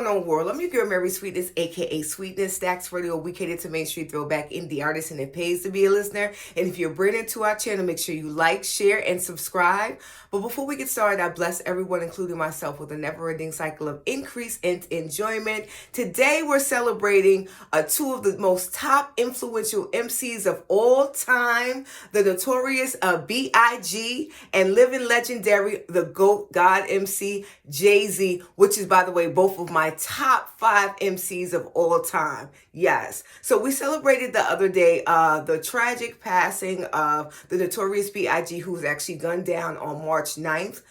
going on, world? I'm your girl, Marysweetness, aka Sweetness. Stax Radio, we cater to Main Street throwback indie artists, and it pays to be a listener. And if you're brand new to our channel, make sure you like, share, and subscribe. But before we get started, I bless everyone, including myself, with a never-ending cycle of increase and enjoyment. Today, we're celebrating two of the most top influential MCs of all time, the notorious B.I.G. and living legendary, the GOAT God MC, Jay-Z, which is, by the way, both of my top 5 MCs of all time. Yes. So we celebrated the other day the tragic passing of the notorious B.I.G., who was actually gunned down on March 9th.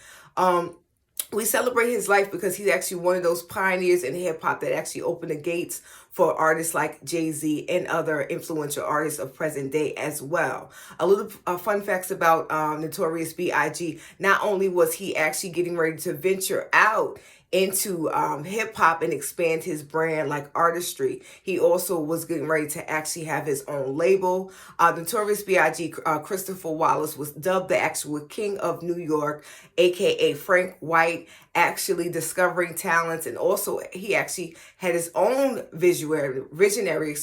We celebrate his life because he's actually one of those pioneers in hip hop that actually opened the gates for artists like Jay-Z and other influential artists of present day as well. A little fun facts about Notorious B.I.G. Not only was he actually getting ready to venture out into hip hop and expand his brand like artistry, he also was getting ready to actually have his own label. Notorious B.I.G. Christopher Wallace was dubbed the actual King of New York, aka Frank White, actually discovering talents, and also he actually had his own visionary,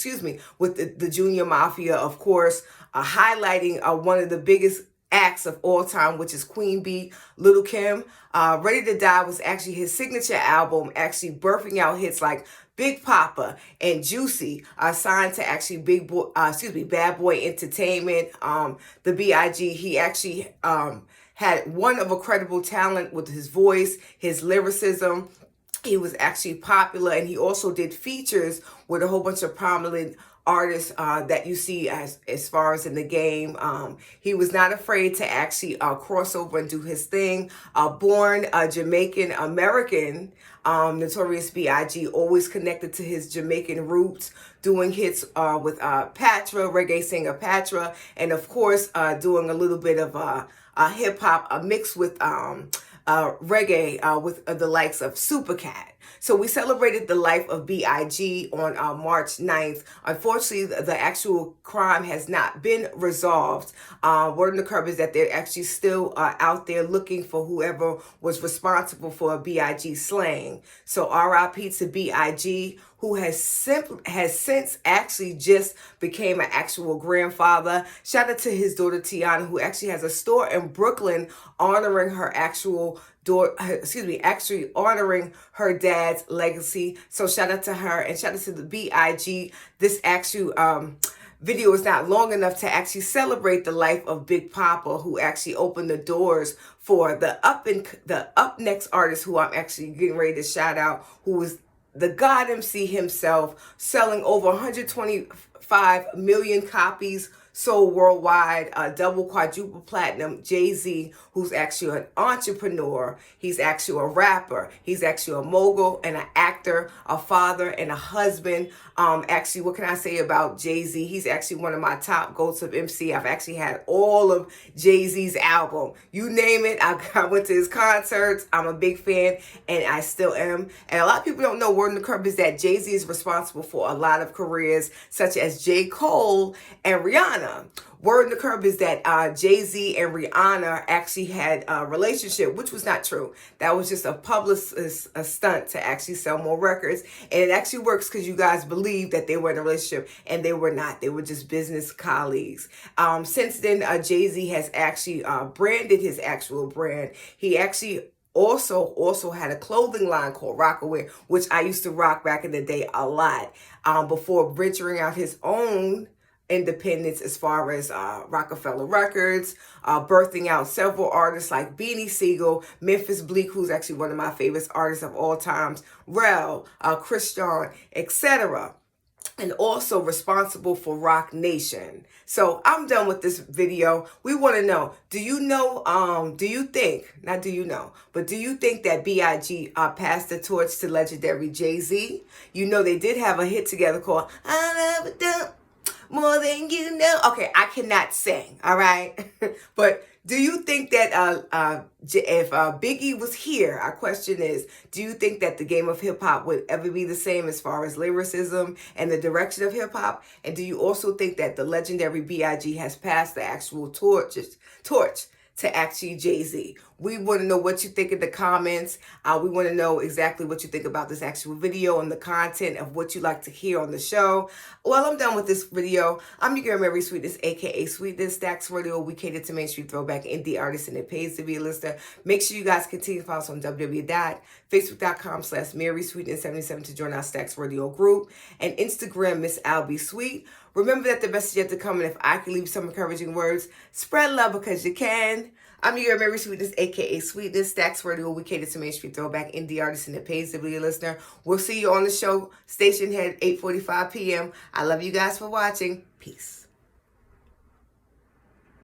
with the Junior Mafia, of course, highlighting one of the biggest acts of all time, which is Queen Bee, Little Kim. Ready to Die was actually his signature album, actually birthing out hits like Big Papa and Juicy, signed to actually Bad Boy Entertainment. The B.I.G., he actually had one of a credible talent with his voice, his lyricism. He was actually popular, and he also did features with a whole bunch of prominent artists that you see as far as in the game. He was not afraid to actually cross over and do his thing. Born Jamaican American, Notorious B.I.G. always connected to his Jamaican roots, doing hits with Patra, reggae singer Patra, and of course doing a little bit of hip hop mixed with reggae with the likes of Supercat. So we celebrated the life of B.I.G. on March 9th. Unfortunately, the actual crime has not been resolved. Word on the curb is that they're actually still out there looking for whoever was responsible for B.I.G. slaying. So R.I.P. to B.I.G., who has since actually just became an actual grandfather. Shout out to his daughter Tiana, who actually has a store in Brooklyn honoring her actual daughter, actually honoring her dad's legacy. So shout out to her, and shout out to the B.I.G. This actual video is not long enough to actually celebrate the life of Big Papa, who actually opened the doors for the up next artist, who I'm actually getting ready to shout out, who was the God MC himself, selling over 125 million copies sold worldwide, double, quadruple platinum. Jay-Z, who's actually an entrepreneur. He's actually a rapper. He's actually a mogul and an actor, a father and a husband. Actually, what can I say about Jay-Z? He's actually one of my top goats of MC. I've actually had all of Jay-Z's album. You name it, I went to his concerts. I'm a big fan, and I still am. And a lot of people don't know, word on the curb is that Jay-Z is responsible for a lot of careers, such as J. Cole and Rihanna. Word on the curb is that Jay-Z and Rihanna actually had a relationship, which was not true. That was just a publicist, a stunt to actually sell more records. And it actually works because you guys believe that they were in a relationship, and they were not. They were just business colleagues. Since then, Jay-Z has actually branded his actual brand. He actually also had a clothing line called Rockaway, which I used to rock back in the day a lot, before venturing out his own independence as far as Rockefeller Records, birthing out several artists like Beanie Siegel, Memphis Bleak, who's actually one of my favorite artists of all times, Rel, Christian, etc., and also responsible for Rock Nation. So I'm done with this video. We want to know, do you think that B.I.G. passed the torch to legendary Jay-Z? You know, they did have a hit together called I Never Done More Than You Know. Okay, I cannot sing, all right? But do you think that if Biggie was here, our question is, do you think that the game of hip-hop would ever be the same as far as lyricism and the direction of hip-hop? And do you also think that the legendary B.I.G. has passed the actual torch to actually Jay-Z? We want to know what you think in the comments. We want to know exactly what you think about this actual video and the content of what you like to hear on the show. Well, I'm done with this video. I'm your girl, Marysweetness, aka Sweetness. Stax Radio, we cater to mainstream throwback indie artists, and it pays to be a listener. Make sure you guys continue to follow us on www.facebook.com/Marysweetness77 to join our Stax Radio group, and Instagram, Miss Albeedooent. Remember that the best is yet to come, and if I can leave some encouraging words, spread love because you can. I'm your girl, Marysweetness, aka Sweetness. Stax Radio, we cater to mainstream throwback indie artists, and it pays to be a listener. We'll see you on the show, Stationhead, 8:45 p.m. I love you guys for watching. Peace.